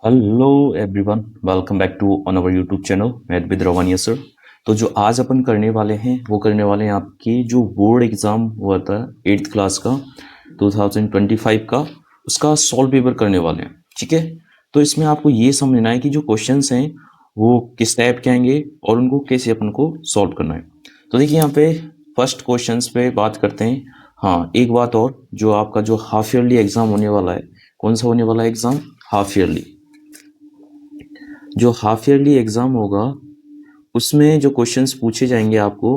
Hello everyone, welcome back to on our YouTube channel math with Ravania sir. तो जो आज अपन करने वाले हैं वो करने वाले हैं आपकी जो बोर्ड एग्ज़ाम हुआ था 8th क्लास का 2025 का, उसका सॉल्व पेपर करने वाले हैं। ठीक है, तो इसमें आपको ये समझना है कि जो क्वेश्चंस हैं वो किस टाइप के आएंगे और उनको कैसे अपन को सॉल्व करना है। तो देखिए यहाँ पे फर्स्ट क्वेश्चंस पे बात करते हैं। हाँ, एक बात और, जो आपका जो हाफ ईयरली एग्ज़ाम होने वाला है, कौन सा होने वाला है एग्ज़ाम? Half yearly. जो हाफ ईयरली एग्ज़ाम होगा उसमें जो क्वेश्चंस पूछे जाएंगे आपको,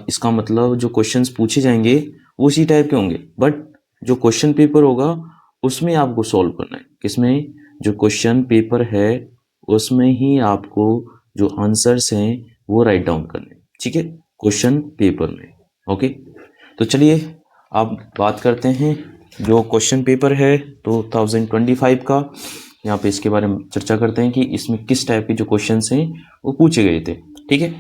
इसका मतलब जो क्वेश्चंस पूछे जाएंगे वो उसी टाइप के होंगे, बट जो क्वेश्चन पेपर होगा उसमें आपको सॉल्व करना है। किसमें? जो क्वेश्चन पेपर है उसमें ही आपको जो आंसर्स हैं वो राइट डाउन करने हैं। ठीक है, क्वेश्चन पेपर में। ओके, तो चलिए आप बात करते हैं जो क्वेश्चन पेपर है 2025 का। यहाँ पे इसके बारे में चर्चा करते हैं कि इसमें किस टाइप के जो क्वेश्चंस हैं वो पूछे गए थे। ठीक है,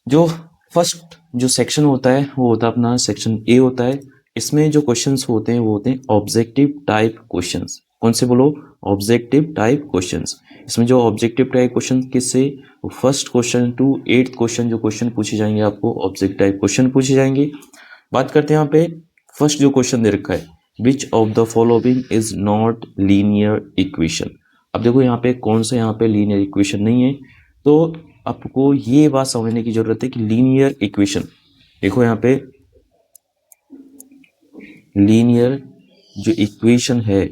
जो फर्स्ट जो सेक्शन होता है वो होता है अपना सेक्शन ए होता है। इसमें जो क्वेश्चंस होते हैं वो होते हैं ऑब्जेक्टिव टाइप क्वेश्चंस। कौन से बोलो? Objective type questions. इसमें जो ऑब्जेक्टिव टाइप क्वेश्चन किससे, first question to 8th question जो क्वेश्चन पूछे जाएंगे आपको ऑब्जेक्टिव टाइप क्वेश्चन पूछे जाएंगे। बात करते हैं यहाँ पे फर्स्ट जो क्वेश्चन दे रखा है, which of the following is not linear equation. अब देखो यहाँ पे कौन सा यहाँ पे लीनियर इक्वेशन नहीं है, तो आपको ये बात समझने की जरूरत है कि लीनियर इक्वेशन, देखो यहाँ पे लीनियर जो इक्वेशन है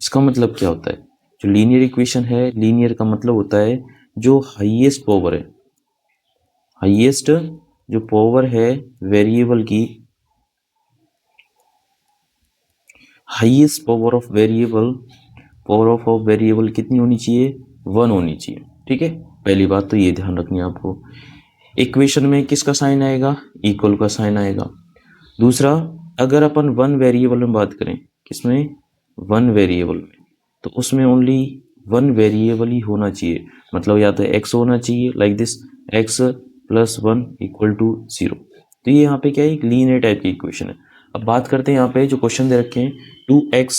इसका मतलब क्या होता है? जो लीनियर इक्वेशन है, लीनियर का मतलब होता है जो हाईएस्ट पावर है, हाईएस्ट जो पावर है वेरिएबल की, highest power of variable, power of variable कितनी होनी चाहिए? 1 होनी चाहिए। ठीक है, पहली बात तो ये ध्यान रखनी है आपको। इक्वेशन में किसका साइन आएगा? इक्वल का साइन आएगा। दूसरा, अगर अपन वन वेरिएबल में बात करें, किसमें? वन वेरिएबल में, तो उसमें ओनली वन वेरिएबल ही होना चाहिए। मतलब या तो एक्स होना चाहिए, like this, X plus 1 equal to 0। तो ये यहाँ पे क्या है? एक लीनियर टाइप की इक्वेशन है। अब बात करते हैं यहाँ पे जो क्वेश्चन दे रखे हैं 2x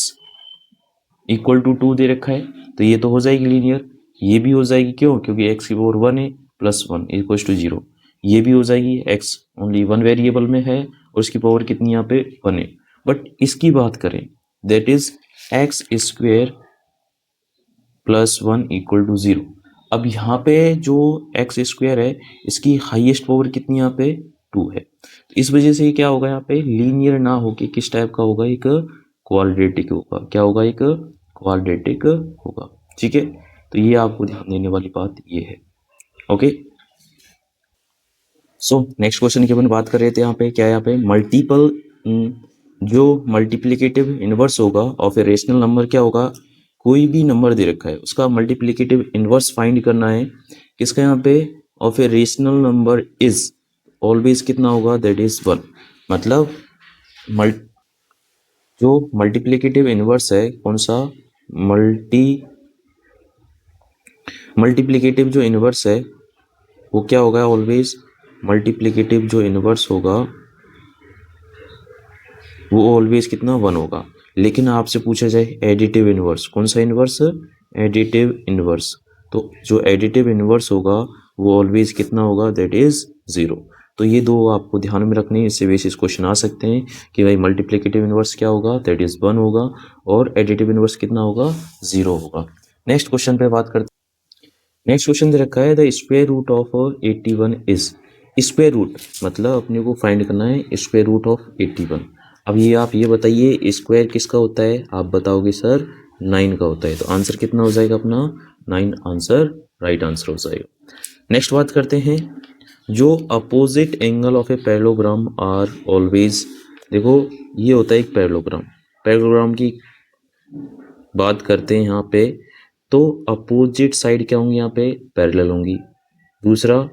इक्वल टू 2 दे रखा है, तो ये तो हो जाएगी लीनियर। ये भी हो जाएगी, क्यों? क्योंकि x की पावर 1 है, प्लस 1 इक्वल टू 0। ये भी हो जाएगी, x ओनली वन वेरिएबल में है और उसकी पावर कितनी यहाँ पे 1 है। बट इसकी बात करें, that is X square plus 1 equal to 0। अब यहाँ पे जो एक्स स्क्वेयर है इसकी हाईएस्ट पावर कितनी यहाँ पे? 2 है। तो इस वजह से क्या होगा यहाँ पे? लीनियर ना होके किस टाइप का होगा? एक क्वाड्रेटिक होगा। क्या होगा? एक क्वाड्रेटिक होगा। ठीक है, तो ये आपको ध्यान देने वाली बात ये है। ओके, सो नेक्स्ट क्वेश्चन की अपन बात कर रहे थे। यहाँ पे क्या है? यहाँ पे मल्टीपल, जो मल्टीप्लिकेटिव इनवर्स होगा ऑफ ए रेशनल नंबर क्या होगा? कोई भी नंबर दे रखा है उसका मल्टीप्लिकेटिव इनवर्स फाइंड करना है। किसका यहाँ पे? Of a rational number is always कितना होगा? That is 1। मतलब जो मल्टीप्लिकेटिव इनवर्स है, कौन सा? मल्टीप्लिकेटिव जो इनवर्स है वो क्या होगा? ऑलवेज मल्टीप्लिकेटिव जो इनवर्स होगा वो ऑलवेज कितना? 1 होगा। लेकिन आपसे पूछा जाए एडिटिव इनवर्स, कौन सा इनवर्स? Additive inverse. तो जो एडिटिव इनवर्स होगा वो ऑलवेज कितना होगा? That is 0। तो ये दो आपको ध्यान में रखने हैं, इससे बेसिस क्वेश्चन आ सकते हैं कि भाई मल्टीप्लिकेटिव इनवर्स क्या होगा? दैट इज 1 होगा, और एडिटिव इनवर्स कितना होगा? 0 होगा। नेक्स्ट क्वेश्चन पे बात करते हैं। नेक्स्ट क्वेश्चन दे रखा है the square root of 81 is. Square root मतलब अपने को फाइंड करना है स्क्वायर रूट ऑफ 81। अब ये आप ये बताइए स्क्वायर किसका होता है? आप बताओगे सर 9 का होता है। तो आंसर कितना हो जाएगा अपना? 9 आंसर, राइट आंसर हो जाएगा। नेक्स्ट बात करते हैं, जो opposite angle of a parallelogram are always. देखो ये होता है एक पैरेललोग्राम। पैरेललोग्राम की बात करते हैं यहाँ पे, तो अपोजिट साइड क्या होंगी? यहाँ पे पैरेलल होंगी। दूसरा,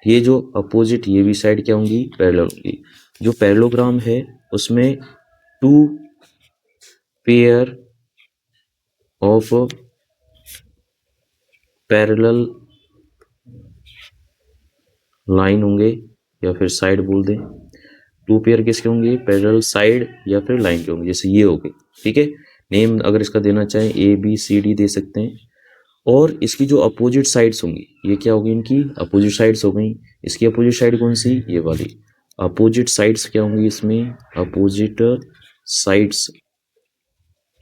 ये जो अपोजिट ये भी साइड क्या होंगी? पैरेलल होंगी। जो पैरेललोग्राम है उसमें 2 पेयर ऑफ पैरेलल लाइन होंगे, या फिर साइड बोल दें। 2 पेयर किसके होंगे? पैरेलल साइड या फिर लाइन के होंगे, जैसे ये हो गए। ठीक है, नेम अगर इसका देना चाहें ABCD दे सकते हैं। और इसकी जो अपोजिट साइड्स होंगी, ये क्या होगी, इनकी अपोजिट साइड्स हो गई। इसकी अपोजिट साइड कौन सी, ये वाली। अपोजिट साइड्स क्या होंगी इसमें, अपोजिट साइड्स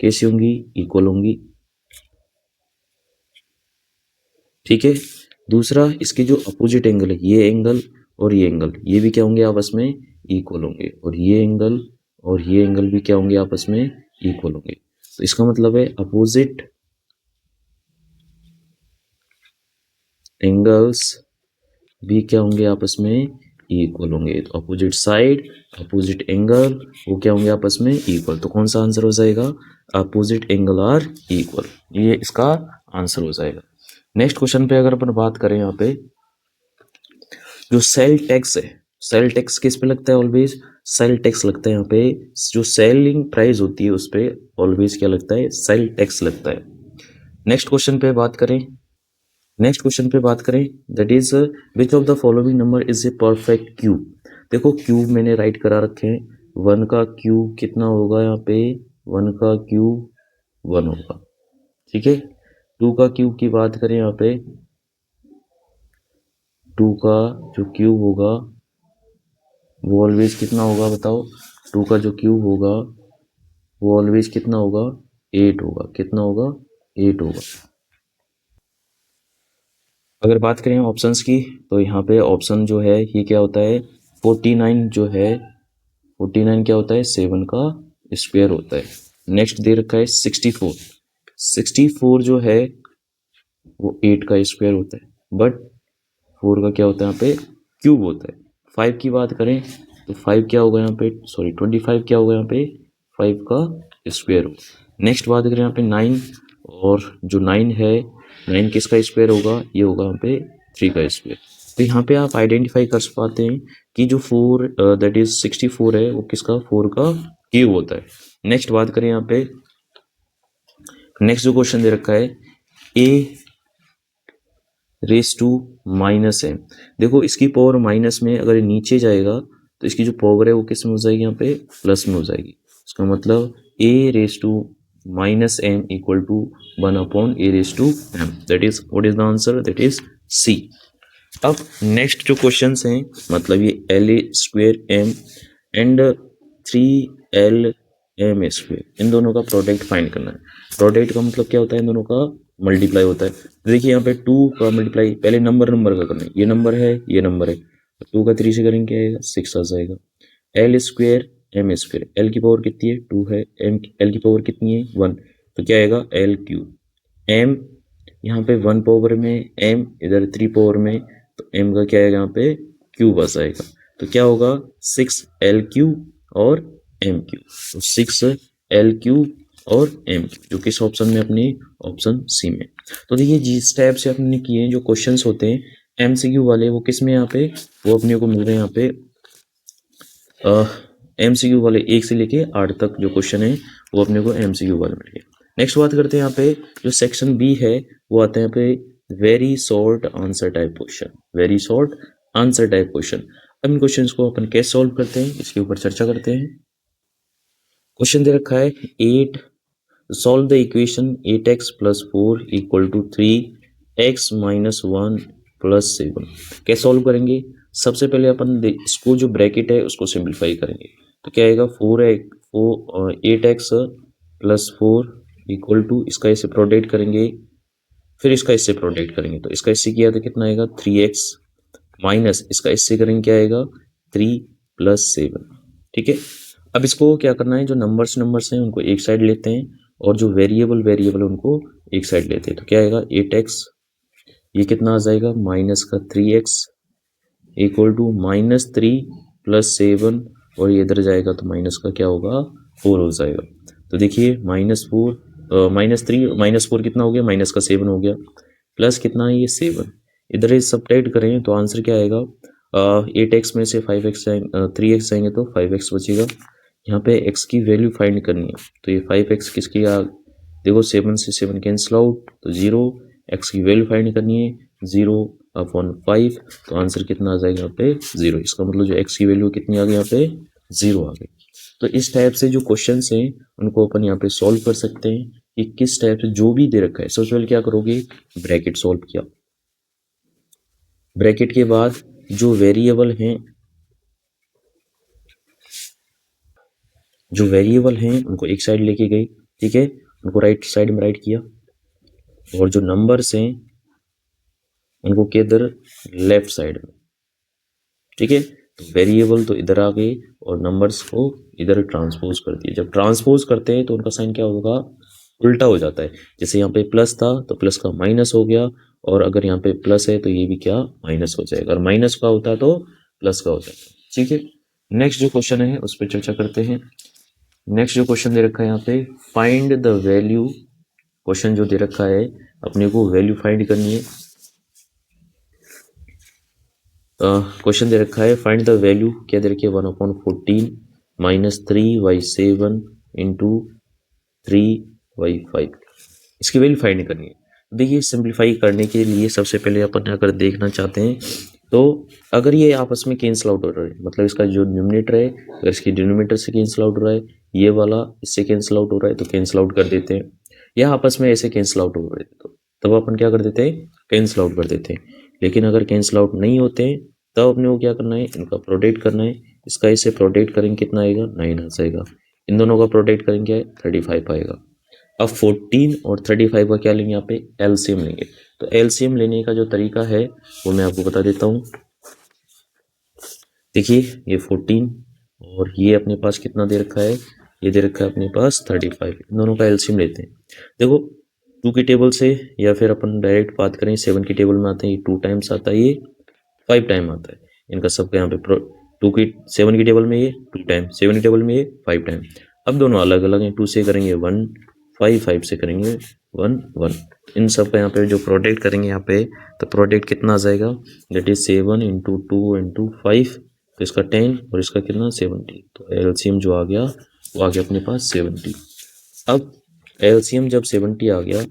कैसी होंगी, इक्वल होंगी। ठीक है। दूसरा, इसके जो अपोजिट एंगल है, ये एंगल और ये एंगल, ये भी क्या होंगे, आपस में इक्वल होंगे। और ये एंगल और ये एंगल भी क्या होंगे, आपस में इक्वल होंगे। तो इसका मतलब है अपोजिट एंगल्स भी क्या होंगे, आपस में इक्वल होंगे। तो अपोजिट साइड, अपोजिट एंगल, वो क्या होंगे, आपस में इक्वल। तो कौन सा आंसर हो जाएगा, अपोजिट एंगल आर इक्वल, ये इसका आंसर हो जाएगा। नेक्स्ट क्वेश्चन पे अगर अपन बात करें, यहाँ पे जो सेल टैक्स है, सेल टैक्स किस पे लगता है, ऑलवेज सेल टैक्स लगता है। यहाँ पे जो सेलिंग प्राइस होती है उस पे ऑलवेज क्या लगता है, सेल टैक्स लगता है। नेक्स्ट क्वेश्चन पे बात करें, that is which of the following number is a perfect cube. देखो क्यूब मैंने राइट करा रखे हैं, 1 का क्यूब कितना होगा, यहाँ पे 1 का क्यूब 1 होगा। ठीक है। 2 का क्यूब की बात करें, यहाँ पे 2 का जो क्यूब होगा वो ऑलवेज कितना होगा, बताओ। 2 का जो क्यूब होगा वो ऑलवेज कितना होगा, 8 होगा। कितना होगा, 8 होगा। अगर बात करें ऑप्शंस की, तो यहाँ पे ऑप्शन जो है ये क्या होता है, 49 जो है, 49 क्या होता है, 7 का स्क्वायर होता है। नेक्स्ट दे रखा है 64, 64 जो है वो 8 का स्क्वायर होता है, बट 4 का क्या होता है, यहाँ पे क्यूब होता है। 5 की बात करें तो 5 क्या होगा, यहाँ पे 25 क्या होगा, यहाँ पे 5 का स्क्वायर होगा। नेक्स्ट बात करें यहाँ पे 9, और जो 9 है, 9 किसका स्क्वायर होगा, ये होगा यहाँ पे 3 का स्क्वायर। तो यहाँ पे आप आइडेंटिफाई कर पाते हैं कि जो 4 दैट इज 64 है वो किसका, 4 का क्यूब होता है। नेक्स्ट बात करें यहाँ पे, नेक्स्ट जो क्वेश्चन दे रखा है, a रेस टू माइनस है। देखो इसकी पावर माइनस में अगर नीचे जाएगा तो इसकी जो पावर है वो किस में हो जाएगी, यहाँ पे प्लस में हो जाएगी। इसका मतलब a raise to minus M equal to 1 upon a raise to m, that is what is the answer, that is C। अब नेक्स्ट जो क्वेश्चंस हैं, मतलब ये LA square m and 3LM square, इन दोनों का प्रोडक्ट फाइंड करना है। प्रोडक्ट का मतलब क्या होता है, इन दोनों का मल्टीप्लाई होता है। तो देखिए यहाँ पे 2 का मल्टीप्लाई पहले नंबर का करना है, ये नंबर है, ये नंबर है, 2 का 3 से करेंगे क्या आएगा, 6 आ जाएगा। L square M square, L की पावर कितनी है, 2 है, M L की पावर कितनी है, 1, तो क्या आएगा L क्यूब। M यहाँ पे 1 पावर में, M इधर 3 पावर में, तो M का क्या आएगा, यहाँ पे क्यूब आ जाएगा। तो क्या होगा, 6L क्यूब और M क्यूब। तो 6L क्यूब और M क्यूब, जो किस ऑप्शन में, अपनी ऑप्शन C में। तो देखिए जिस टाइप से अपने किए जो क्वेश्चंस होते हैं MCQ वाले, वो किस में, यहाँ पे वो अपने को मिल रहे हैं, यहाँ पे MCQ वाले 1 से लेके 8 तक जो क्वेश्चन है वो अपने को MCQ वाले मिल गए। नेक्स्ट बात करते हैं, यहाँ पे जो सेक्शन B है वो आता है यहाँ पे very short answer type question, very short answer type question. अब इन क्वेश्चंस को अपन कैसे सॉल्व करते हैं, इसके ऊपर चर्चा करते हैं। क्वेश्चन दे रखा है 8, solve the equation 8x plus 4 equal to 3x minus 1 plus 7। कैसे सॉल्व करेंगे, सबसे पहले अपन इसको जो ब्रैकेट है उसको सिंप्लीफाई करेंगे। तो क्या आएगा, 8x प्लस 4 इक्वल टू, इसका इससे प्रोडक्ट करेंगे, फिर इसका इससे प्रोडक्ट करेंगे, तो इसका इससे किया तो कितना आएगा 3x माइनस इसका इससे करेंगे क्या आएगा 3 प्लस 7। ठीक है। अब इसको क्या करना है, जो नंबर्स हैं उनको एक साइड लेते हैं और जो वेरिएबल उनको एक साइड लेते हैं। तो क्या आएगा 8x, ये कितना आ जाएगा माइनस का 3x equal to minus 3 plus 7, और ये इधर जाएगा तो माइनस का क्या होगा 4 हो जाएगा। तो देखिए माइनस 3 कितना हो गया, माइनस का 7 हो गया, प्लस कितना है ये 7, इधर ये सब्ट्रैक्ट करें तो आंसर क्या आएगा, 8x में से 5x 3x जाएंगे तो 5x बचेगा। यहाँ पे x की वैल्यू फाइंड करनी है, तो ये 5x किसकी देखो 7 से 7 कैंसिल आउट तो 0, x की वैल्यू फाइंड करनी है 0 अपॉन 5, तो आंसर कितना आ जाएगा यहाँ पे 0। इसका मतलब जो x की वैल्यू कितनी आ गई यहाँ पे 0 आ गई। तो इस टाइप से जो क्वेश्चंस हैं उनको अपन यहाँ पे सॉल्व कर सकते हैं कि किस टाइप से जो भी दे रखा है। सबसे पहले क्या करोगे, ब्रैकेट सॉल्व किया, ब्रैकेट के बाद जो वेरिएबल हैं उनको एक साइड लेके गई, ठीक है, उनको राइट साइड में राइट किया, और जो नंबर्स हैं उनको किधर, लेफ्ट साइड में, ठीक है। तो वेरिएबल तो इधर आ गए और नंबर्स को इधर ट्रांसपोज कर दिए। जब ट्रांसपोज करते हैं तो उनका साइन क्या होगा, उल्टा हो जाता है। जैसे यहाँ पे प्लस था तो प्लस का माइनस हो गया, और अगर यहाँ पे प्लस है तो ये भी क्या, माइनस हो जाएगा, और माइनस का होता है तो प्लस का हो जाता है, ठीक है। नेक्स्ट जो क्वेश्चन है उस पर चर्चा करते हैं। नेक्स्ट जो क्वेश्चन दे रखा है यहाँ पे, फाइंड द वैल्यू, क्वेश्चन जो दे रखा है अपने को वैल्यू फाइंड करनी है। क्वेश्चन दे रखा है फाइंड द वैल्यू, क्या दे रखी है, 1/14 माइनस 3/7 इंटू 3/5, इसकी वैल्यू फाइंड करनी है। देखिए सिंप्लीफाई करने के लिए सबसे पहले अपन अगर देखना चाहते हैं तो अगर ये आपस में कैंसिल आउट हो रहा है, मतलब इसका जो न्यूमरेटर है अगर इसकी डिनोमिनेटर से कैंसिल आउट हो रहा है, ये वाला इससे कैंसिल आउट हो रहा है तो कैंसिल आउट कर देते हैं, या आपस में ऐसे कैंसिल आउट हो रहे हैं तो तब अपन क्या कर देते हैं, कैंसिल आउट कर देते हैं। लेकिन अगर कैंसिल आउट नहीं होते हैं तब अपने को क्या करना है, इनका प्रोडक्ट करना है। इसका इससे प्रोडक्ट करेंगे कितना आएगा, 9 आ जाएगा। इन दोनों का प्रोडक्ट करेंगे 35 आएगा। अब 14 और 35 का क्या लेंगे, यहाँ पे एलसीएम लेंगे। तो एलसीएम लेने का जो तरीका है वो मैं आपको बता देता हूँ। देखिए ये 14 और ये अपने पास कितना दे रखा है, ये दे रखा है अपने पास 35, इन दोनों का एलसीएम लेते हैं। देखो 2 की टेबल से या फिर अपन डायरेक्ट बात करें 7 की टेबल में आते हैं, ये 2 टाइम्स आता है, ये 5 टाइम आता है। इनका सबका यहाँ पे 7 की टेबल में ये 2 टाइम, 7 की टेबल में ये 5 टाइम। अब दोनों अलग अलग हैं, 2 से करेंगे 1, 5 से करेंगे 1, 1। इन सब का यहाँ पे जो प्रोडक्ट करेंगे यहाँ पे, तो प्रोडक्ट कितना आ जाएगा, दैट इज 7 इंटू 2 इंटू 5, तो इसका 10 और इसका कितना 70। तो एलसीएम जो आ गया वो आ गया अपने पास 70। अब एलसीएम जब 70 आ गया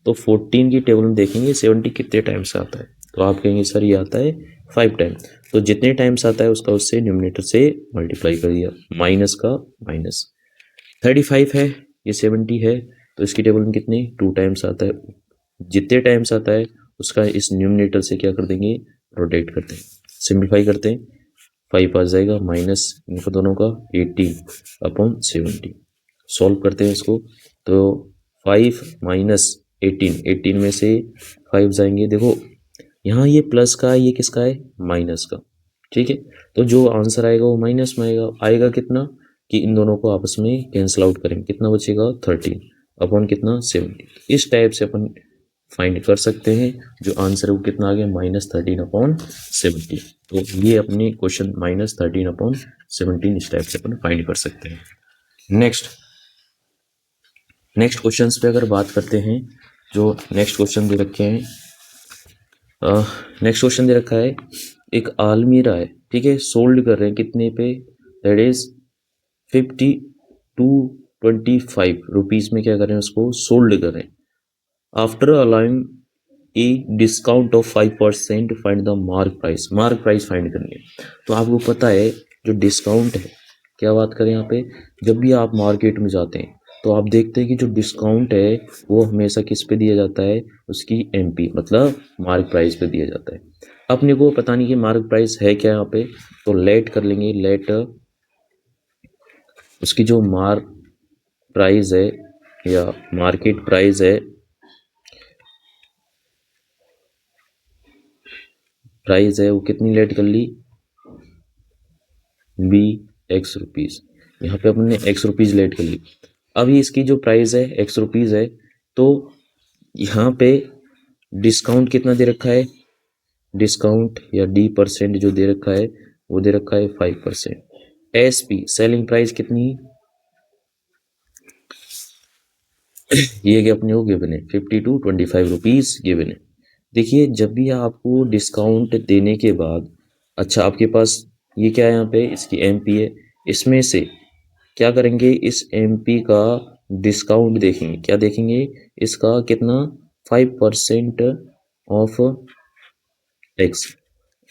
तो 14 की टेबल में देखेंगे 70 कितने टाइम्स आता है, तो आप कहेंगे सर ये आता है 5 टाइम। तो जितने टाइम्स आता है उसका उससे न्यूमरेटर से मल्टीप्लाई कर दिया, माइनस का माइनस। 35 है, ये 70 है, तो इसकी टेबल में कितने 2 टाइम्स आता है। जितने टाइम्स आता है उसका इस न्यूमरेटर से क्या कर देंगे, प्रोडक्ट करते हैं, सिंप्लीफाई करते हैं। 5 आ जाएगा माइनस इनको दोनों का 18/70। सॉल्व करते हैं इसको, तो 5 माइनस 18 में से 5 जाएंगे। देखो यहाँ ये प्लस का है, ये किसका है, माइनस का, ठीक है। तो जो आंसर आएगा वो माइनस में आएगा कितना, कि इन दोनों को आपस में कैंसिल आउट करेंगे, कितना बचेगा 13 अपॉन कितना 70। इस टाइप से अपन फाइंड कर सकते हैं जो आंसर है वो कितना आ गया, -13/70। तो ये अपने क्वेश्चन -13/17 इस टाइप से अपन फाइंड कर सकते हैं। नेक्स्ट क्वेश्चंस पे अगर बात करते हैं, जो नेक्स्ट क्वेश्चन दे रखे हैं, नेक्स्ट क्वेश्चन दे रखा है एक आलमीरा है, ठीक है, सोल्ड कर रहे हैं कितने पे, दैट इज 5225 रुपीज़ में क्या कर रहे हैं, उसको सोल्ड कर रहे हैं। After allowing a discount of 5% find the mark price, mark price find करनी है। तो आपको पता है जो डिस्काउंट है, क्या बात करें यहाँ पे, जब भी आप मार्केट में जाते हैं तो आप देखते हैं कि जो डिस्काउंट है वो हमेशा किस पे दिया जाता है, उसकी एमपी मतलब मार्क प्राइस पे दिया जाता है। अपने को पता नहीं कि मार्क प्राइस है क्या यहाँ पे, तो लेट कर लेंगे, लेट उसकी जो मार्क प्राइस है या मार्केट प्राइस है, वो कितनी लेट कर ली, बी एक्स रुपीज़। यहाँ पे अपन ने एक्स रुपीज़ लेट कर ली। अभी इसकी जो प्राइस है एक्स रुपीज़ है, तो यहाँ पे डिस्काउंट कितना दे रखा है, डिस्काउंट या D% जो दे रखा है वो दे रखा है 5%। SP सेलिंग प्राइस कितनी, ये कि अपने को गिवन है 5225 रुपीज़ गिवन है। देखिए जब भी आपको डिस्काउंट देने के बाद, अच्छा आपके पास ये क्या है यहाँ पे, इसकी MP है, इसमें से क्या करेंगे, इस MP का डिस्काउंट देखेंगे, क्या देखेंगे, इसका कितना 5% ऑफ एक्स।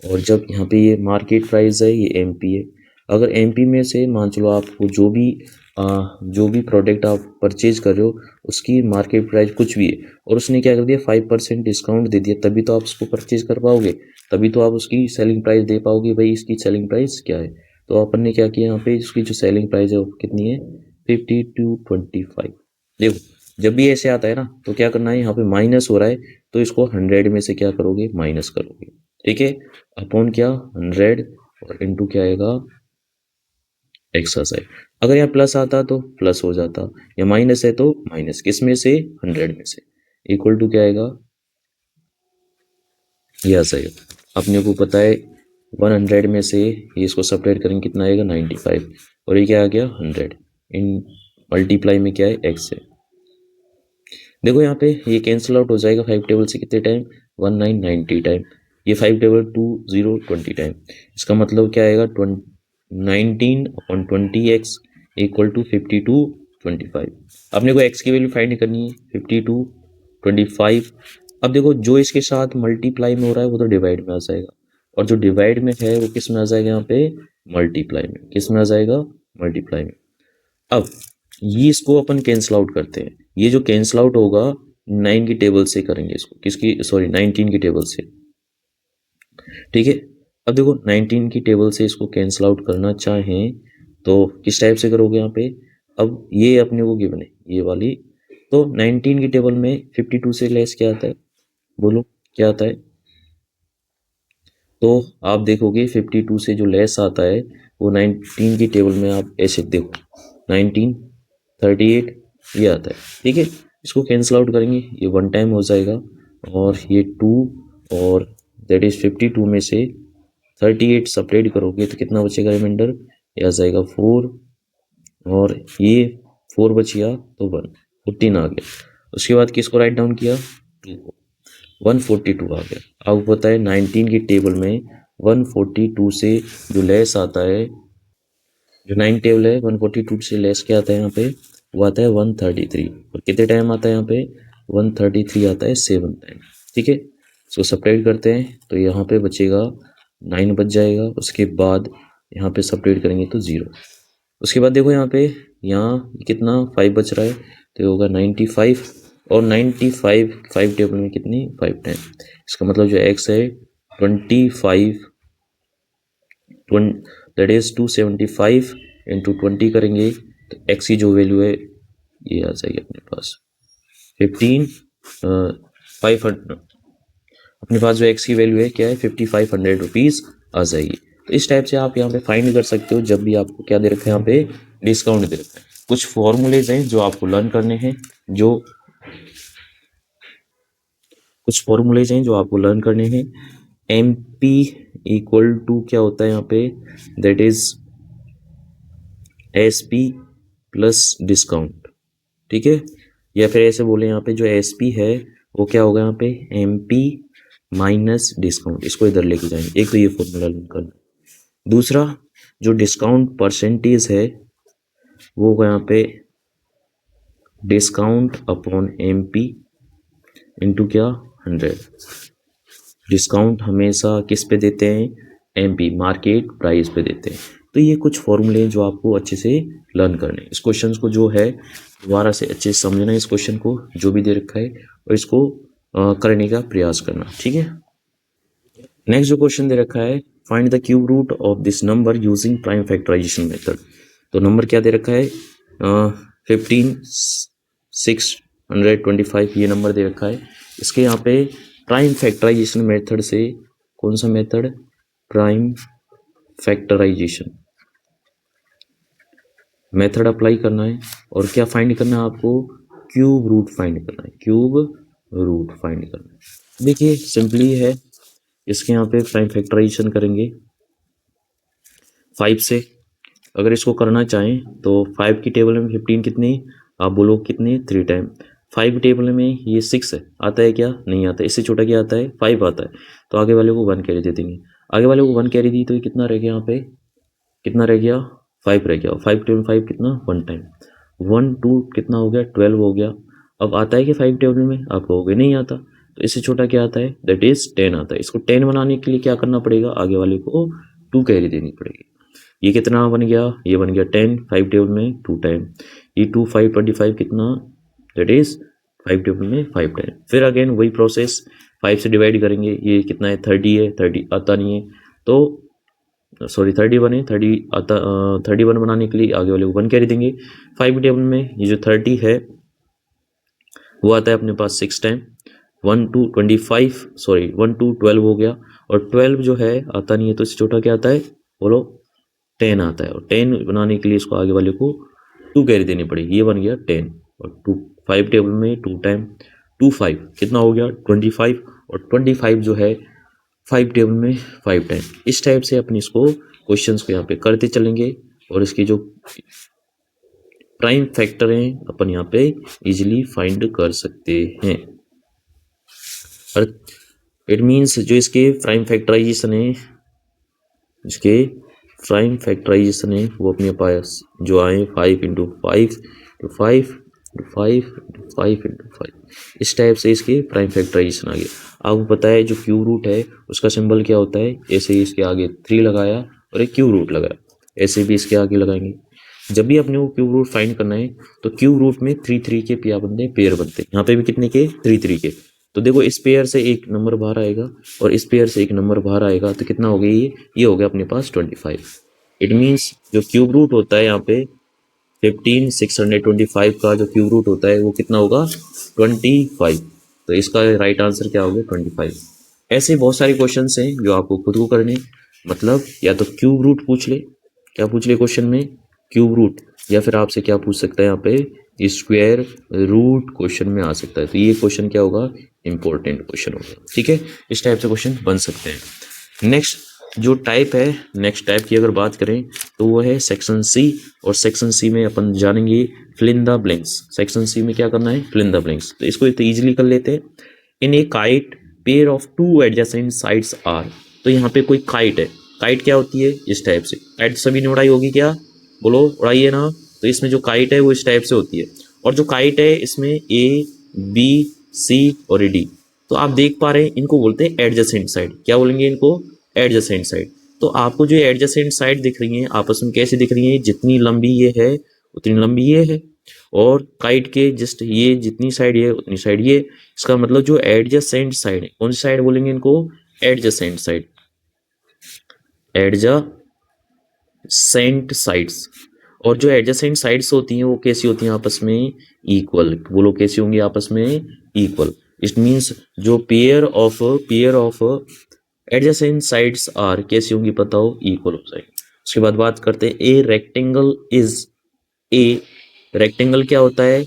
और जब यहाँ पे ये मार्केट प्राइस है, ये MP है, अगर एमपी में से मान चलो आपको जो भी प्रोडक्ट आप परचेज कर रहे हो उसकी मार्केट प्राइस कुछ भी है और उसने क्या कर दिया 5% डिस्काउंट दे दिया, तभी तो आप उसको परचेज कर पाओगे, तभी तो आप उसकी सेलिंग प्राइस दे पाओगे भाई इसकी सेलिंग प्राइस क्या है। तो अपन ने क्या किया यहाँ पे, इसकी जो सेलिंग प्राइस है वो कितनी है 5225। देखो जब भी ऐसे आता है ना तो क्या करना है, यहाँ पे माइनस हो रहा है तो इसको 100 में से क्या करोगे, माइनस करोगे, ठीक है। अपॉन क्या 100 और इनटू क्या आएगा एक्सरसाइज। अगर यहाँ प्लस आता तो प्लस हो जाता, या माइनस है तो माइनस, किस में से 100 में से, इक्वल टू क्या आएगा, यह सही है। अपने को पता है 100 में से ये इसको सपरेट करेंगे कितना आएगा 95 और ये क्या आ गया 100 इन मल्टीप्लाई में क्या है एक्स है। देखो यहाँ पे ये कैंसिल आउट हो जाएगा 5 टेबल से कितने टाइम 1990 टाइम, ये 5 टेबल 20 टाइम, इसका मतलब क्या आएगा 19/20x इक्वल टू 5225। अपने को x की वैल्यू फाइंड करनी है 5225। अब देखो जो इसके साथ मल्टीप्लाई में हो रहा है वो तो डिवाइड में आ जाएगा और जो डिवाइड में है वो किस में आ जाएगा, यहाँ पे मल्टीप्लाई में, किस में आ जाएगा मल्टीप्लाई में। अब ये इसको अपन कैंसिल आउट करते हैं, ये जो कैंसिल आउट होगा 9 की टेबल से करेंगे इसको, किसकी सॉरी 19 की टेबल से, ठीक है। अब देखो 19 की टेबल से इसको कैंसिल आउट करना चाहें तो किस टाइप से करोगे यहाँ पे, अब ये अपने को गिवन है ये वाली, तो 19 की टेबल में 52 से लेस क्या आता है, बोलो क्या आता है। तो आप देखोगे 52 से जो लेस आता है वो 19 की टेबल में आप ऐसे देखो 19 38 ये आता है, ठीक है। इसको कैंसिल आउट करेंगे ये 1 टाइम हो जाएगा और ये 2 और दैट इज 52 में से 38 सेपरेट करोगे तो कितना बचेगा रिमाइंडर, ये आ जाएगा 4 और ये 4 बच गया तो 1 14 आ गया। उसके बाद किसको राइट डाउन किया 142 आ गया। अब पता है 19 की टेबल में 142 से जो लेस आता है, जो 9 टेबल है 142 से लेस क्या आता है यहाँ पे, वो आता है 133 और कितने टाइम आता है यहाँ पे 133 आता है 7 टाइम, ठीक है। इसको सेपरेट करते हैं तो यहाँ पे बचेगा 9 बच जाएगा, उसके बाद यहाँ पे सेपरेट करेंगे तो 0। उसके बाद देखो यहाँ कितना 5 बच रहा है तो ये होगा 95 और 95 5 टेबल में कितनी 5 टाइम, इसका मतलब जो x है 25 दैट इज 275 इंटू 20 करेंगे तो x की जो वैल्यू है ये आ जाएगी अपने पास 500, अपने पास जो x की वैल्यू है क्या है 5500 रुपीज़ आ जाएगी। तो इस टाइप से आप यहाँ पे फाइंड कर सकते हो जब भी आपको क्या दे रखा है यहाँ पे डिस्काउंट दे रखा है। कुछ फॉर्मूलेज हैं जो आपको लर्न करने हैं, कुछ फॉर्मूलेज हैं जो आपको लर्न करने हैं। एम पी इक्वल टू क्या होता है यहाँ पे, that is S P plus discount, ठीक है। या फिर ऐसे बोले यहाँ पे जो एस पी है वो क्या होगा यहाँ पे एम पी माइनस डिस्काउंट, इसको इधर लेके जाएंगे। एक तो ये फॉर्मूला लर्न करना, दूसरा जो डिस्काउंट परसेंटेज है वो होगा यहाँ पे discount upon M P into क्या 100। डिस्काउंट हमेशा किस पे देते हैं, एम पी मार्केट प्राइस पे देते हैं। तो ये कुछ फॉर्मूले हैं जो आपको अच्छे से लर्न करने हैं। इस क्वेश्चन को जो है दोबारा से अच्छे से समझना है, इस क्वेश्चन को जो भी दे रखा है और इसको करने का प्रयास करना, ठीक है। नेक्स्ट जो क्वेश्चन दे रखा है find the cube root of this number using prime factorisation method. तो नंबर क्या दे रखा है 15625 ये नंबर दे रखा है। इसके यहाँ पे प्राइम फैक्टराइजेशन मेथड से, कौन सा method, prime factorisation method apply करना है और क्या फाइंड करना है आपको, क्यूब रूट फाइंड करना है, क्यूब रूट फाइंड करना है। देखिए सिंपली है, इसके यहाँ पे प्राइम फैक्टराइजेशन करेंगे 5 से। अगर इसको करना चाहें तो 5 की टेबल में 15 कितनी, आप बोलो कितनी 3 टाइम, 5 टेबल में ये 6 है, आता है क्या, नहीं आता, इससे छोटा क्या आता है 5 आता है, तो आगे वाले को 1 कैरी दे देंगे। आगे वाले को 1 कैरी दी तो ये कितना रह गया, यहाँ पे कितना रह गया 5 रह गया, 5 टेबल 5 कितना 1 टाइम, 1 2 कितना हो गया 12 हो गया। अब आता है कि 5 टेबल में, आप कहोगे नहीं आता, तो इससे छोटा क्या आता है, दैट इज 10 आता है। इसको 10 बनाने के लिए क्या करना पड़ेगा, आगे वाले को 2 कैरी देनी पड़ेगी। ये कितना बन गया, ये बन गया 10, 5 टेबल में 2 टाइम, ये 2 5 25 कितना, दैट इज 5 टेबल में 5 टाइम। फिर अगेन वही प्रोसेस, 5 से डिवाइड करेंगे, ये कितना है 30 है, 30 आता नहीं है तो सॉरी 31 है, 30 आता 31 बनाने के लिए आगे वाले को 1 कैरी देंगे। 5 टेबल में ये जो 30 है वो आता है अपने पास 6 टाइम, 1 to 25 सॉरी 1 to 12 हो गया, और 12 जो है आता नहीं है तो इससे छोटा क्या आता है बोलो 10 आता है, और 10 बनाने के लिए इसको आगे वाले को 2 कैरी देनी पड़ेगी, ये बन गया 10, और 2 5 टेबल में 2 टाइम 2 5 कितना हो गया 25, और 25 जो है 5 टेबल में 5 टाइम। इस टाइप से अपनी इसको क्वेश्चंस को यहाँ पे करते चलेंगे, और इसकी जो प्राइम फैक्टर हैं अपन यहाँ पे इजीली फाइंड कर सकते हैं। और इट मीन्स जो इसके प्राइम फैक्टराइजेशन है, इसके प्राइम फैक्टराइजेशन है वो अपने पास जो आए 5 into 5 to 5 to 5 to 5 into 5, इस टाइप से इसके प्राइम फैक्टराइजेशन आ गया। आपको पता है जो क्यूब रूट है उसका सिंबल क्या होता है, ऐसे ही इसके आगे 3 लगाया और एक क्यूब रूट लगाया, ऐसे भी इसके आगे लगाएंगे। जब भी अपने को क्यूब रूट फाइंड करना है तो क्यूब रूट में 3 3 के क्या बनते हैं, पेयर बनते हैं। यहाँ पे भी कितने के 3 3 के, तो देखो इस पेयर से एक नंबर बाहर आएगा और इस पेयर से एक नंबर बाहर आएगा, तो कितना हो गया ये हो गया अपने पास 25। इट मीन्स जो क्यूब रूट होता है यहाँ पे 15625 का जो क्यूब रूट होता है वो कितना होगा 25, तो इसका राइट आंसर क्या होगा 25। ऐसे बहुत सारे क्वेश्चन हैं जो आपको खुद को करने, मतलब या तो क्यूब रूट पूछ ले, क्या पूछ ले क्वेश्चन में क्यूब रूट, या फिर आपसे क्या पूछ सकता है यहाँ पे स्क्वायर रूट क्वेश्चन में आ सकता है, तो ये क्वेश्चन क्या होगा इंपॉर्टेंट क्वेश्चन होगा। ठीक है, इस टाइप से क्वेश्चन बन सकते हैं। नेक्स्ट जो टाइप है, नेक्स्ट टाइप की अगर बात करें तो वो है सेक्शन सी, और सेक्शन सी में अपन जानेंगे fill in the blanks. Section C में क्या करना है फिल इन द ब्लैंक्स, तो इसको तो इजीली कर लेते हैं। In a kite pair of 2 adjacent sides are, तो यहाँ पे कोई काइट है, काइट क्या होती है इस टाइप से, काइट सभी ने उड़ाई होगी क्या बोलो, उड़ाइए ना, तो इसमें जो काइट है वो इस टाइप से होती है, और जो काइट है इसमें ए बी सी और डी, तो आप देख पा रहे हैं इनको बोलते हैं एडजेसेंट साइड, क्या बोलेंगे इनको एडजेसेंट साइड। तो आपको जो एडजेसेंट साइड दिख रही हैं आपस में कैसे दिख रही हैं, जितनी लंबी ये है उतनी लंबी ये है, और काइट के जस्ट ये जितनी साइड ये उतनी साइड ये, इसका मतलब जो एडजेसेंट साइड है, कौन सी साइड बोलेंगे इनको एडजेसेंट साइड, एडजेसेंट साइड्स। और जो एडजेसेंट साइड्स होती हैं वो कैसी होती हैं आपस में इक्वल, वो लोग कैसी होंगी आपस में इक्वल। इट मीन्स जो pair of adjacent sides are कैसी होंगी पता हो इक्वल हो जाएगी। उसके बाद बात करते हैं a rectangle is a, rectangle क्या होता है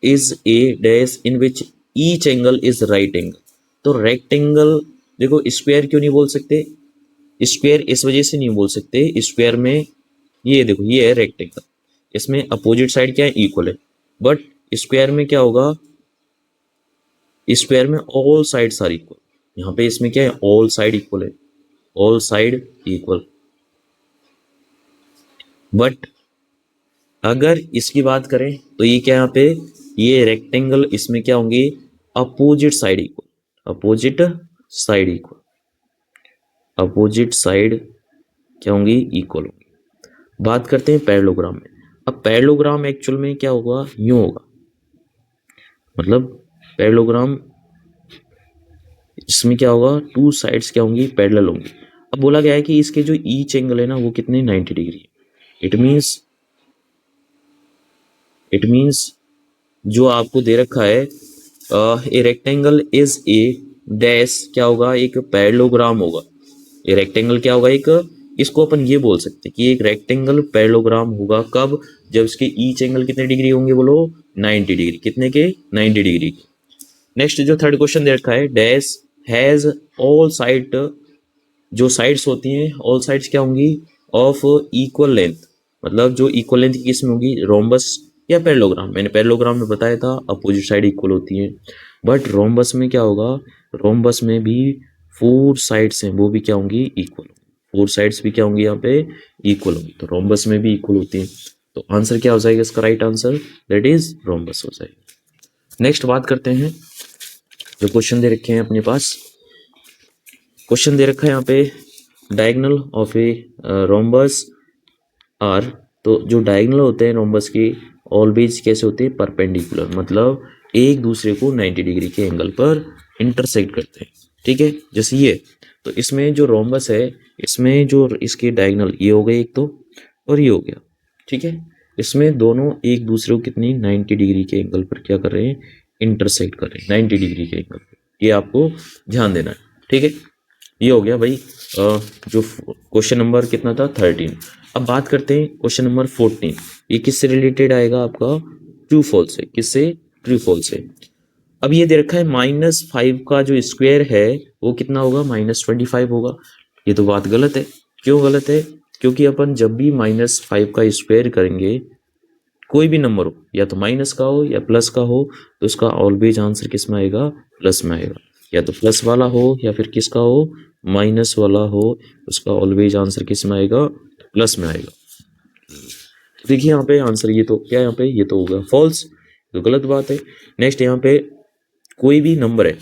is a dash in which each angle is right angle. तो रेक्टेंगल देखो स्क्वायर क्यों नहीं बोल सकते, स्क्वायर इस वजह से नहीं बोल सकते, स्क्वायर में ये देखो ये है रेक्टेंगल, इसमें अपोजिट साइड क्या है इक्वल है, बट स्क्वायर में क्या होगा स्क्वायर में ऑल साइड्स आर इक्वल, यहाँ पे इसमें क्या है ऑल साइड इक्वल है, ऑल साइड इक्वल। बट अगर इसकी बात करें तो ये क्या यहाँ पे ये रेक्टेंगल इसमें क्या होंगे opposite side equal, opposite side equal, opposite side क्या होंगी इक्वल होंगी। बात करते हैं पैरेललोग्राम में। अब पैरेललोग्राम एक्चुअल में क्या होगा यूं होगा, मतलब पैरेललोग्राम इसमें क्या होगा 2 साइड्स क्या होंगी पैरेलल होंगी। अब बोला गया है कि इसके जो ईच एंगल है ना वो कितने 90 डिग्री है। इट मीन्स जो आपको दे रखा है a rectangle is a dash क्या होगा एक पैरेललोग्राम होगा, ये रेक्टेंगल क्या होगा एक, इसको अपन ये बोल सकते हैं कि एक रेक्टेंगल पैरेललोग्राम होगा कब, जब इसके ईच एंगल कितने डिग्री होंगे बोलो 90 डिग्री, कितने के 90 डिग्री। नेक्स्ट जो थर्ड क्वेश्चन दे रखा है डैश हैज ऑल साइड, जो साइड्स होती हैं ऑल साइड्स क्या होंगी ऑफ इक्वल लेंथ, मतलब जो इक्वल लेंथ की किसमें होंगी रोम्बस या पैरेललोग्राम। मैंने पैरेललोग्राम में बताया था अपोजिट साइड इक्वल होती हैं, बट रोम्बस में क्या होगा रोम्बस में भी 4 साइड्स हैं वो भी क्या होंगी इक्वल, 4 साइड्स भी क्या होंगी यहाँ पे इक्वल होंगी, तो रोम्बस में भी इक्वल होती हैं। तो आंसर क्या हो जाएगा इसका right answer that is rhombus हो जाएगा। नेक्स्ट बात करते हैं जो क्वेश्चन दे रखे हैं अपने पास, क्वेश्चन दे रखा है यहाँ पे diagonal of a rhombus are, तो जो डायगोनल होते हैं रोम्बस के ऑलवेज कैसे होते हैं, परपेंडिकुलर, मतलब एक दूसरे को 90 डिग्री के एंगल पर इंटरसेक्ट करते हैं, ठीक है। जैसे ये, तो इसमें जो रोम्बस है, इसमें जो इसके डायगोनल ये हो गए एक तो, और ये हो गया, ठीक है। इसमें दोनों एक दूसरे को कितनी 90 डिग्री के एंगल पर क्या कर रहे हैं, इंटरसेक्ट कर रहे हैं 90 डिग्री के एंगल पर, ये आपको ध्यान देना है, ठीक है। ये हो गया भाई जो क्वेश्चन नंबर कितना था 13। अब बात करते हैं क्वेश्चन नंबर 14। ये किससे रिलेटेड आएगा आपका, ट्रू फॉल्स से, किससे, ट्रू फॉल्स से। अब ये दे रखा है -5 का जो स्क्वायर है वो कितना होगा, -25 होगा। ये तो बात गलत है। क्यों गलत है, क्योंकि अपन जब भी -5 का स्क्वायर करेंगे, कोई भी नंबर हो, या तो माइनस का हो या प्लस का हो, तो उसका ऑलवेज आंसर किस में आएगा, प्लस में आएगा। या तो प्लस वाला हो या फिर किसका हो, माइनस वाला हो, उसका ऑलवेज आंसर किस में आएगा, प्लस में आएगा। देखिए यहाँ पे आंसर, ये तो क्या है यहाँ पे, ये तो होगा फॉल्स, तो गलत बात है। नेक्स्ट यहाँ पे कोई भी नंबर है,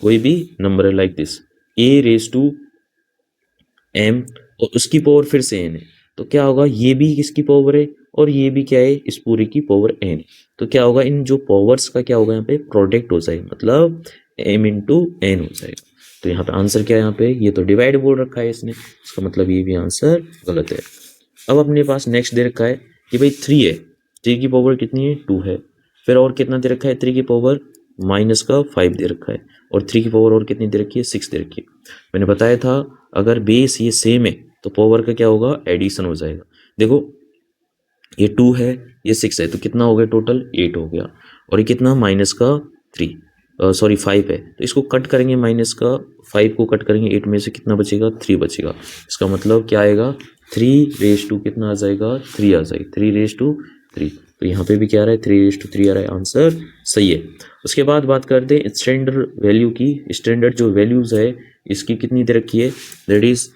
कोई भी नंबर है लाइक दिस a⁻m और उसकी पावर फिर से n है, तो क्या होगा, ये भी किसकी पावर है और ये भी क्या है, इस पूरी की पावर n है। तो क्या होगा, इन जो पावर्स का क्या होगा यहाँ पे, प्रोडक्ट हो जाएगा, मतलब m इंटू n हो जाएगा। तो यहाँ पे आंसर क्या है, यहाँ पे ये तो डिवाइड बोल रखा है इसने, इसका मतलब ये भी आंसर गलत है। अब अपने पास नेक्स्ट दे रखा है कि भाई 3 है, 3 की पावर कितनी है, 2 है। फिर और कितना दे रखा है, 3 की पावर -5 दे रखा है, और 3 की पावर और कितनी दे रखी है, 6 दे रखी है। मैंने बताया था अगर बेस ये सेम है तो पावर का क्या होगा, एडिशन हो जाएगा। देखो ये 2 है, ये 6 है, तो कितना हो गया टोटल, 8 हो गया। और ये कितना, -5 है, तो इसको कट करेंगे, -5 को कट करेंगे 8 में से, कितना बचेगा, 3 बचेगा। इसका मतलब क्या आएगा, 3 कितना आ जाएगा, 3 आ जाएगा, 3 तो यहाँ पे भी क्या आ रहा है, 3 आ रहा है, आंसर सही है। उसके बाद बात करते हैं स्टैंडर्ड वैल्यू की। स्टैंडर्ड जो वैल्यूज है इसकी कितनी दे रखी है, दैट इज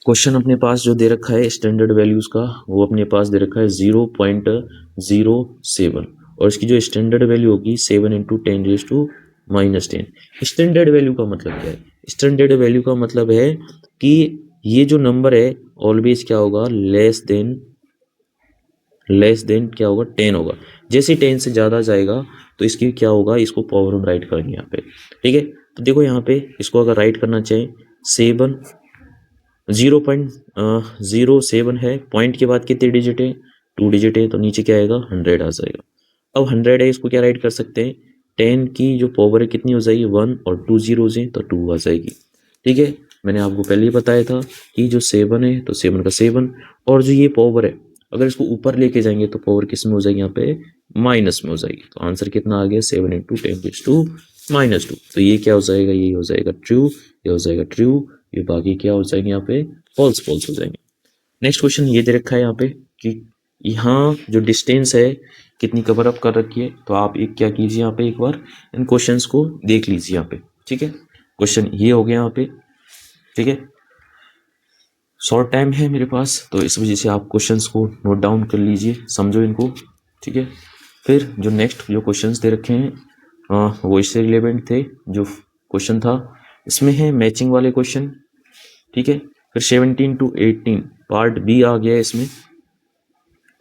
क्वेश्चन अपने पास जो दे रखा है स्टैंडर्ड वैल्यूज का, वो अपने पास दे रखा है 0.07, और इसकी जो स्टैंडर्ड वैल्यू होगी 7 इंटू 10⁻⁻10। स्टैंडर्ड वैल्यू का मतलब क्या है, स्टैंडर्ड वैल्यू का मतलब है कि ये जो नंबर है ऑलवेज क्या होगा, लेस देन क्या होगा, 10 होगा। जैसे 10 से ज़्यादा जाएगा तो इसकी क्या होगा, इसको पावर हम राइट करेंगे यहाँ पे, ठीक है। तो देखो यहाँ पे इसको अगर राइट करना चाहें, 0.07 है, पॉइंट के बाद कितने डिजिट है, 2 डिजिट है, तो नीचे क्या आएगा, 100 आ जाएगा। अब 100 है, इसको क्या राइट कर सकते हैं, 10 की जो पावर है कितनी हो जाएगी, 1 और 2 जीरोज हैं तो 2 आ जाएगी, ठीक है। मैंने आपको पहले ही बताया था कि जो 7 है तो 7 का 7, और जो ये पावर है अगर इसको ऊपर लेके जाएंगे तो पावर किस में हो जाएगी, यहाँ पे माइनस में हो जाएगी। तो आंसर कितना आ गया, 7 इंटू 10⁻²। तो ये क्या हो जाएगा, ये हो जाएगा ट्रू, ये हो जाएगा ट्रू, ये बाकी क्या हो जाएंगे यहाँ पे, फॉल्स हो जाएंगे। नेक्स्ट क्वेश्चन ये दे रखा है यहाँ पे कि यहाँ जो डिस्टेंस है कितनी कवर अप कर रखी है, तो आप एक क्या कीजिए, यहाँ पे एक बार इन क्वेश्चंस को देख लीजिए यहाँ पे, ठीक है। क्वेश्चन ये हो गया यहाँ पे, ठीक है। शॉर्ट टाइम है मेरे पास, तो इस वजह से आप क्वेश्चंस को नोट डाउन कर लीजिए, समझो इनको, ठीक है। फिर जो नेक्स्ट जो क्वेश्चंस दे रखे हैं वो इससे रिलेवेंट थे। जो क्वेश्चन था इसमें है मैचिंग वाले क्वेश्चन, ठीक है। फिर 17 to 18 पार्ट बी आ गया है इसमें,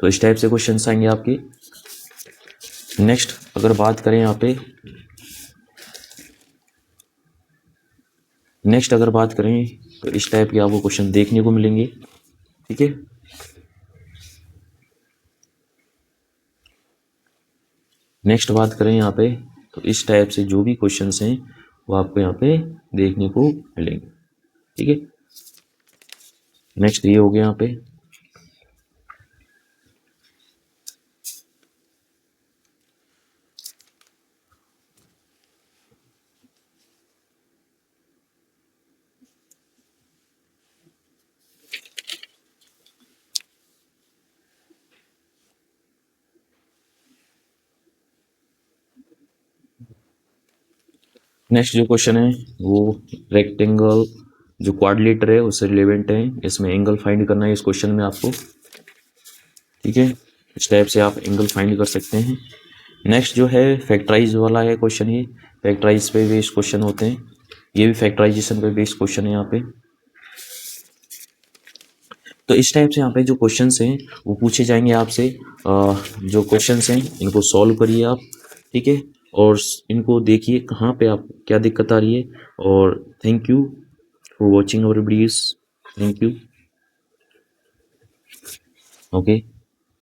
तो इस टाइप से क्वेश्चन आएंगे आपके। नेक्स्ट अगर बात करें यहाँ पे, नेक्स्ट अगर बात करें तो इस टाइप के आपको क्वेश्चन देखने को मिलेंगे, ठीक है। नेक्स्ट बात करें यहाँ पे तो इस टाइप से जो भी क्वेश्चंस हैं वो आपको यहाँ पे देखने को मिलेंगे, ठीक है। नेक्स्ट ये हो गया यहाँ पे। नेक्स्ट जो क्वेश्चन है वो रेक्टेंगल जो क्वाड्रिलेटर है उससे रिलेवेंट है, इसमें एंगल फाइंड करना है इस क्वेश्चन में आपको, ठीक है। इस टाइप से आप एंगल फाइंड कर सकते हैं। नेक्स्ट जो है फैक्टराइज वाला है क्वेश्चन, ये फैक्टराइज पे बेस्ड क्वेश्चन होते हैं, ये भी फैक्टराइजेशन पे बेस्ड क्वेश्चन है यहाँ पे। तो इस टाइप से यहाँ पे जो क्वेश्चंस हैं वो पूछे जाएंगे आपसे। जो क्वेश्चंस हैं इनको सॉल्व करिए आप, ठीक है, और इनको देखिए कहाँ पे आप क्या दिक्कत आ रही है। और thank you for watching our videos, thank you, okay.